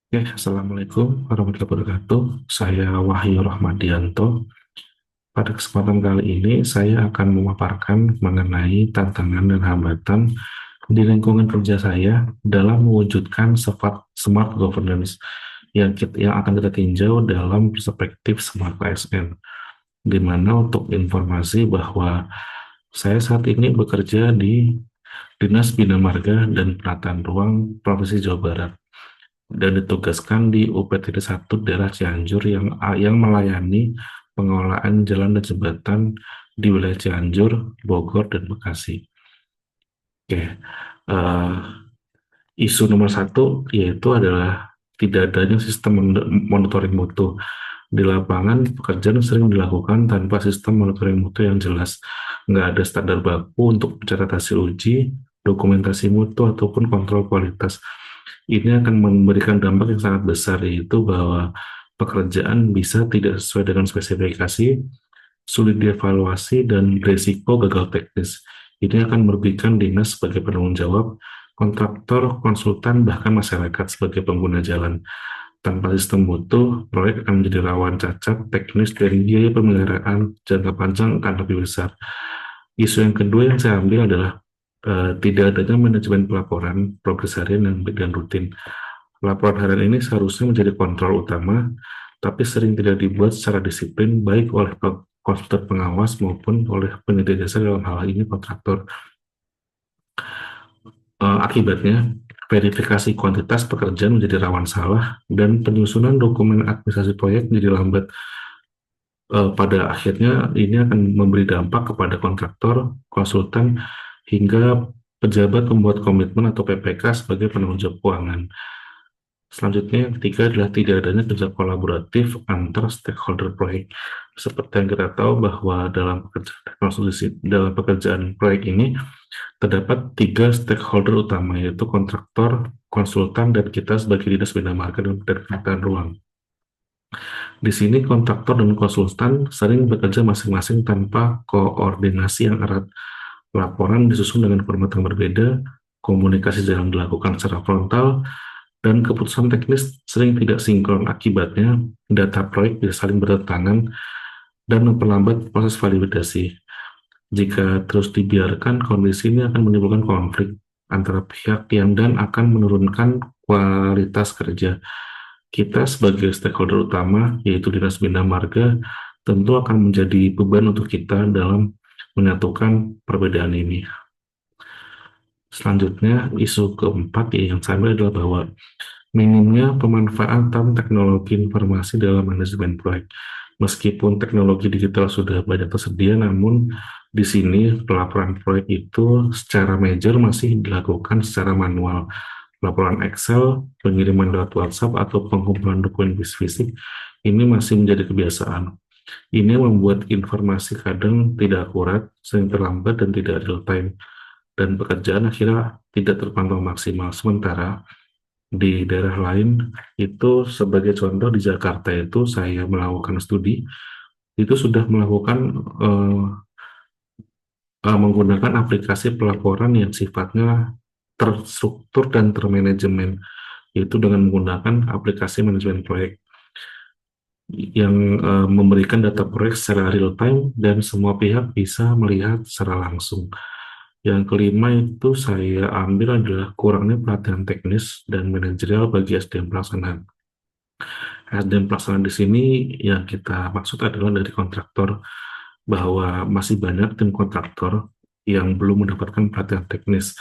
Oke, Assalamualaikum warahmatullahi wabarakatuh. Saya Wahyu Rahmadianto. Pada kesempatan kali ini, saya akan memaparkan mengenai tantangan dan hambatan di lingkungan kerja saya dalam mewujudkan smart governance yang akan kita tinjau dalam perspektif Smart ASN. Di mana untuk informasi bahwa saya saat ini bekerja di Dinas Bina Marga dan Penataan Ruang Provinsi Jawa Barat dan ditugaskan di UP-1 daerah Cianjur yang melayani pengelolaan jalan dan jembatan di wilayah Cianjur, Bogor, dan Bekasi. Oke, uh, isu nomor satu yaitu adalah tidak adanya sistem monitoring mutu. Di lapangan, pekerjaan sering dilakukan tanpa sistem monitoring mutu yang jelas. Nggak ada standar baku untuk mencatat hasil uji, dokumentasi mutu, ataupun kontrol kualitas. Ini akan memberikan dampak yang sangat besar, yaitu bahwa pekerjaan bisa tidak sesuai dengan spesifikasi, sulit dievaluasi, dan risiko gagal teknis. Ini akan merugikan dinas sebagai penanggung jawab, kontraktor, konsultan, bahkan masyarakat sebagai pengguna jalan. Tanpa sistem mutu, proyek akan menjadi rawan cacat teknis dan biaya pemeliharaan jangka panjang akan lebih besar. Isu yang kedua yang saya ambil adalah tidak adanya manajemen pelaporan, progres harian, dan rutin. Laporan harian ini seharusnya menjadi kontrol utama, tapi sering tidak dibuat secara disiplin, baik oleh konsultan pengawas maupun oleh penyedia jasa, dalam hal ini kontraktor. Akibatnya, verifikasi kuantitas pekerjaan menjadi rawan salah, dan penyusunan dokumen administrasi proyek menjadi lambat. Pada akhirnya, ini akan memberi dampak kepada kontraktor, konsultan, hingga pejabat pembuat komitmen atau PPK sebagai penanggung jawab keuangan. Selanjutnya, yang ketiga adalah tidak adanya kerja kolaboratif antar stakeholder proyek. Seperti yang kita tahu bahwa dalam pekerjaan proyek ini terdapat tiga stakeholder utama, yaitu kontraktor, konsultan, dan kita sebagai dinas bina marga dan penataan ruang. Di sini kontraktor dan konsultan sering bekerja masing-masing tanpa koordinasi yang erat. Laporan disusun dengan format yang berbeda, komunikasi jarang dilakukan secara frontal, dan keputusan teknis sering tidak sinkron. Akibatnya, data proyek bisa saling bertentangan dan memperlambat proses validasi. Jika terus dibiarkan, kondisi ini akan menimbulkan konflik antara pihak dan akan menurunkan kualitas kerja. Kita sebagai stakeholder utama, yaitu Dinas Bina Marga, tentu akan menjadi beban untuk kita dalam menyatukan perbedaan ini. Selanjutnya, isu keempat yang saya ambil adalah bahwa minimnya pemanfaatan teknologi informasi dalam manajemen proyek. Meskipun teknologi digital sudah banyak tersedia, namun di sini pelaporan proyek itu secara major masih dilakukan secara manual. Laporan Excel, pengiriman lewat WhatsApp, atau pengumpulan dokumen fisik, ini masih menjadi kebiasaan. Ini membuat informasi kadang tidak akurat, sering terlambat, dan tidak real time. Dan pekerjaan akhirnya tidak terpantau maksimal. Sementara di daerah lain, itu sebagai contoh di Jakarta itu saya melakukan studi, itu sudah melakukan menggunakan aplikasi pelaporan yang sifatnya terstruktur dan termanajemen, yaitu dengan menggunakan aplikasi manajemen proyek yang memberikan data proyek secara real time dan semua pihak bisa melihat secara langsung. Yang kelima itu saya ambil adalah kurangnya pelatihan teknis dan manajerial bagi SDM pelaksanaan. SDM pelaksanaan di sini yang kita maksud adalah dari kontraktor, bahwa masih banyak tim kontraktor yang belum mendapatkan pelatihan teknis.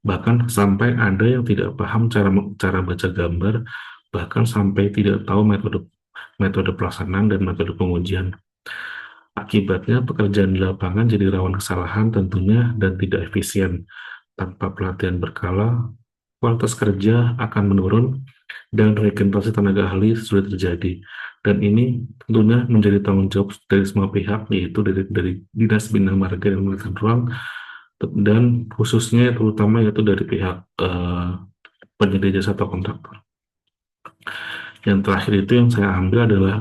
Bahkan sampai ada yang tidak paham cara baca gambar, bahkan sampai tidak tahu metode metode pelaksanaan dan metode pengujian. Akibatnya pekerjaan di lapangan jadi rawan kesalahan tentunya dan tidak efisien. Tanpa pelatihan berkala, kualitas kerja akan menurun dan regenerasi tenaga ahli sulit terjadi. Dan ini tentunya menjadi tanggung jawab dari semua pihak, yaitu dari Dinas Bina Marga dan Penataan Ruang, dan khususnya terutama yaitu dari pihak penyedia jasa atau kontraktor. Yang terakhir itu yang saya ambil adalah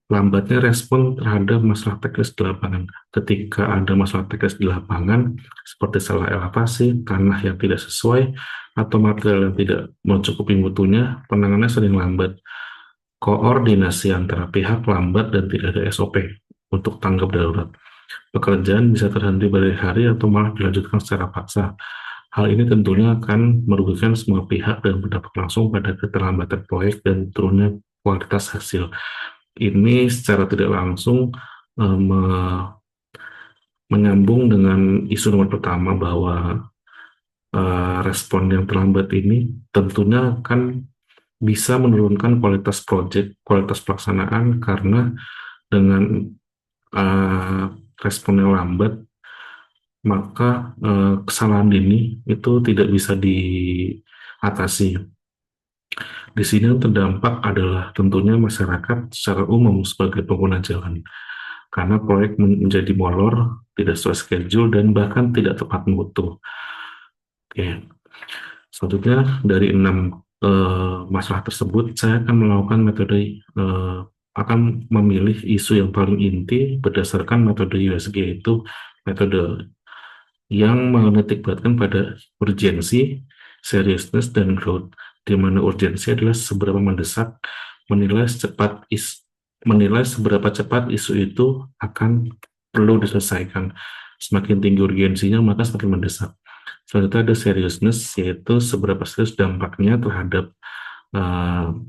lambatnya respon terhadap masalah teknis di lapangan. Ketika ada masalah teknis di lapangan, seperti salah elevasi, tanah yang tidak sesuai, atau material yang tidak mencukupi mutunya, penanganannya sering lambat. Koordinasi antara pihak lambat dan tidak ada SOP untuk tanggap darurat. Pekerjaan bisa terhenti berhari-hari atau malah dilanjutkan secara paksa. Hal ini tentunya akan merugikan semua pihak dan berdampak langsung pada keterlambatan proyek dan turunnya kualitas hasil. Ini secara tidak langsung menyambung dengan isu nomor pertama bahwa respon yang terlambat ini tentunya akan bisa menurunkan kualitas proyek, kualitas pelaksanaan karena dengan uh, respon yang lambat maka kesalahan dini itu tidak bisa diatasi. Di sini yang terdampak adalah tentunya masyarakat secara umum sebagai pengguna jalan, karena proyek menjadi molor, tidak sesuai schedule, dan bahkan tidak tepat mutu. Oke, selanjutnya dari 6 masalah tersebut, saya akan melakukan metode akan memilih isu yang paling inti berdasarkan metode USG, yaitu metode yang menitikberatkan pada urgensi, seriousness, dan growth, di mana urgensi adalah seberapa mendesak, menilai seberapa cepat isu itu akan perlu diselesaikan. Semakin tinggi urgensinya, maka semakin mendesak. Selanjutnya ada seriousness, yaitu seberapa serius dampaknya terhadap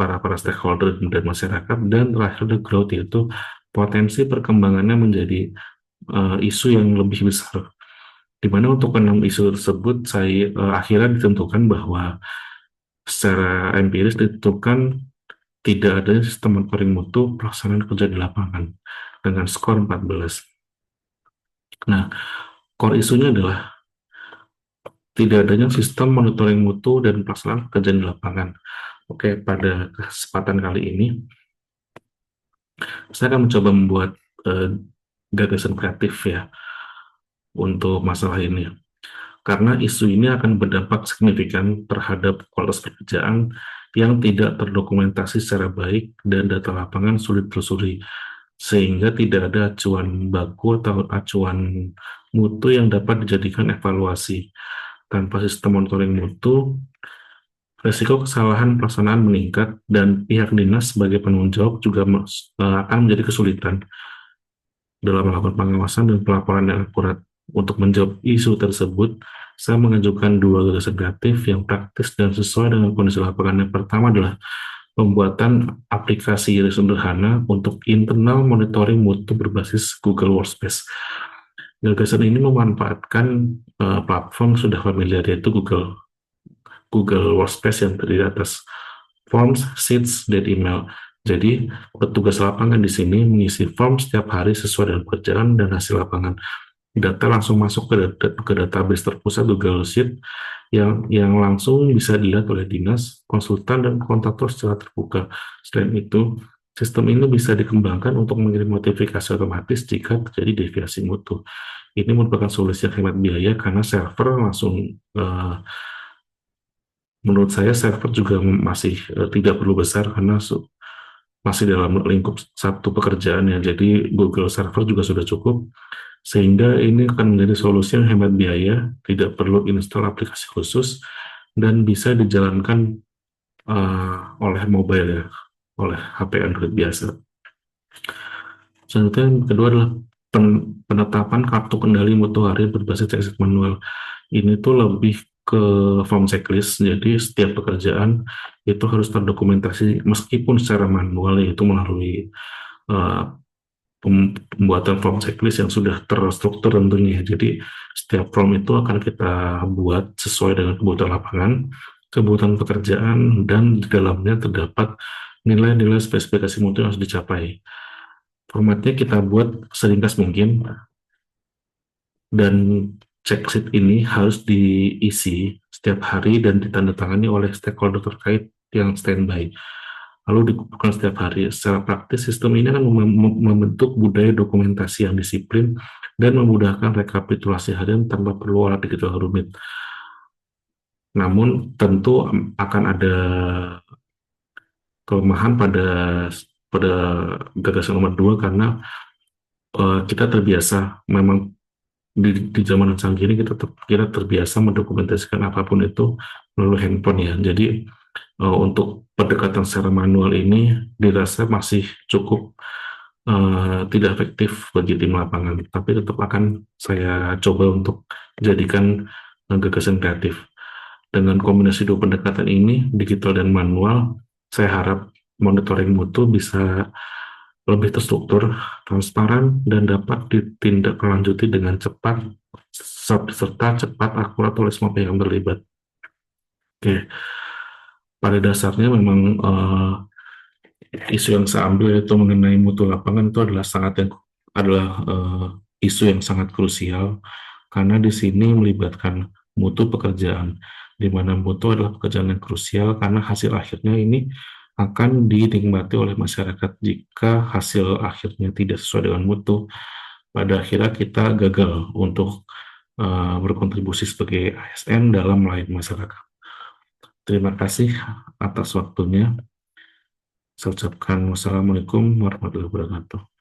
para stakeholder dan masyarakat. Dan terakhir ada growth, yaitu potensi perkembangannya menjadi isu yang lebih besar. Di mana untuk 6 isu tersebut saya akhirnya ditentukan bahwa secara empiris ditentukan tidak ada sistem monitoring mutu pelaksanaan kerja di lapangan dengan skor 14. Nah, core isunya adalah tidak adanya sistem monitoring mutu dan pelaksanaan pekerjaan di lapangan. Oke, pada kesempatan kali ini saya akan mencoba membuat gagasan kreatif ya untuk masalah ini. Karena isu ini akan berdampak signifikan terhadap kualitas pekerjaan yang tidak terdokumentasi secara baik dan data lapangan sulit telusuri, sehingga tidak ada acuan baku atau acuan mutu yang dapat dijadikan evaluasi. Tanpa sistem monitoring mutu, risiko kesalahan pelaksanaan meningkat dan pihak dinas sebagai penanggung jawab juga akan menjadi kesulitan dalam melakukan pengawasan dan pelaporan yang akurat. Untuk menjawab isu tersebut, saya mengajukan 2 gagasan kreatif yang praktis dan sesuai dengan kondisi lapangan. Yang pertama adalah pembuatan aplikasi sederhana untuk internal monitoring mutu berbasis Google Workspace. Gagasan ini memanfaatkan platform sudah familiar, yaitu Google Workspace yang terdiri atas Forms, Sheets, dan email. Jadi, petugas lapangan di sini mengisi form setiap hari sesuai dengan pekerjaan dan hasil lapangan. Data langsung masuk ke database terpusat Google Sheet yang langsung bisa dilihat oleh dinas, konsultan, dan kontraktor secara terbuka. Selain itu, sistem ini bisa dikembangkan untuk mengirim notifikasi otomatis jika terjadi deviasi mutu. Ini merupakan solusi yang hemat biaya karena server langsung menurut saya server juga masih tidak perlu besar karena masih dalam lingkup satu pekerjaan ya. Jadi Google Server juga sudah cukup, sehingga ini akan menjadi solusi yang hemat biaya, tidak perlu install aplikasi khusus, dan bisa dijalankan oleh mobile ya, oleh HP Android biasa. Selanjutnya yang kedua adalah penetapan kartu kendali mutu harian berbasis checklist manual. Ini tuh lebih ke form checklist, jadi setiap pekerjaan itu harus terdokumentasi meskipun secara manual, yaitu melalui uh, pembuatan form checklist yang sudah terstruktur tentunya. Jadi setiap form itu akan kita buat sesuai dengan kebutuhan lapangan, kebutuhan pekerjaan, dan di dalamnya terdapat nilai-nilai spesifikasi mutu yang harus dicapai. Formatnya kita buat seringkas mungkin, dan checklist ini harus diisi setiap hari dan ditandatangani oleh stakeholder terkait yang standby. Lalu dikumpulkan setiap hari. Secara praktis, sistem ini akan membentuk budaya dokumentasi yang disiplin dan memudahkan rekapitulasi harian tanpa perlu alat digital rumit. Namun, tentu akan ada kelemahan pada pada gagasan nomor dua karena kita terbiasa memang di zaman canggih ini kita terbiasa mendokumentasikan apapun itu melalui handphone ya. Jadi untuk pendekatan secara manual ini dirasa masih cukup tidak efektif bagi tim lapangan, tapi tetap akan saya coba untuk jadikan gagasan kreatif. Dengan kombinasi dua pendekatan ini, digital dan manual, saya harap monitoring mutu bisa lebih terstruktur, transparan, dan dapat ditindaklanjuti dengan cepat, serta cepat, akurat oleh semua pihak yang terlibat. Oke, pada dasarnya memang isu yang saya ambil itu mengenai mutu lapangan itu adalah isu yang sangat krusial karena di sini melibatkan mutu pekerjaan, di mana mutu adalah pekerjaan yang krusial karena hasil akhirnya ini akan dinikmati oleh masyarakat. Jika hasil akhirnya tidak sesuai dengan mutu, pada akhirnya kita gagal untuk berkontribusi sebagai ASN dalam melayani masyarakat. Terima kasih atas waktunya. Saya ucapkan wassalamualaikum warahmatullahi wabarakatuh.